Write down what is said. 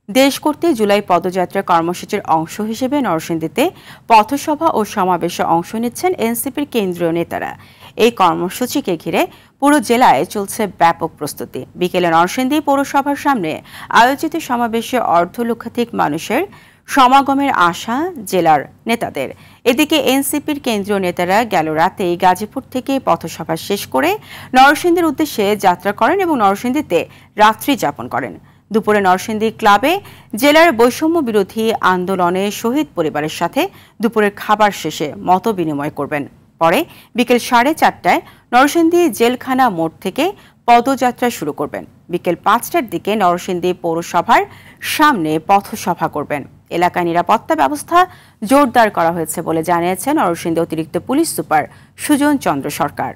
দেশ করতে জুলাই পদযাত্রা কর্মসূচির অংশ হিসেবে নরসিংদীতে পথসভা ও সমাবেশে অংশ নিচ্ছেন এনসিপির কেন্দ্রীয় নেতারা। এই কর্মসূচিকে ঘিরে পুরো জেলায় চলছে ব্যাপক প্রস্তুতি। বিকেলে নরসিংদী পৌরসভার সামনে আয়োজিত সমাবেশে অর্ধলক্ষাধিক মানুষের সমাগমের আশা জেলার নেতাদের। এদিকে এনসিপির কেন্দ্রীয় নেতারা গেল রাতেই গাজীপুর থেকে পথসভা শেষ করে নরসিংদীর উদ্দেশ্যে যাত্রা করেন এবং নরসিংদীতে রাত্রি যাপন করেন। দুপুরে নরসিংদী ক্লাবে জেলার বৈষম্য বিরোধী আন্দোলনে শহীদ পরিবারের সাথে দুপুরের খাবার শেষে মত বিনিময় করবেন। পরে বিকেল 4:30টায় নরসিংদী জেলখানা মোড় থেকে পদযাত্রা শুরু করবেন। বিকেল 5টার দিকে নরসিংদী পৌরসভার সামনে পথসভা করবেন। এলাকায় নিরাপত্তা ব্যবস্থা জোরদার করা হয়েছে বলে জানিয়েছেন নরসিংদী অতিরিক্ত পুলিশ সুপার সুজন চন্দ্র সরকার।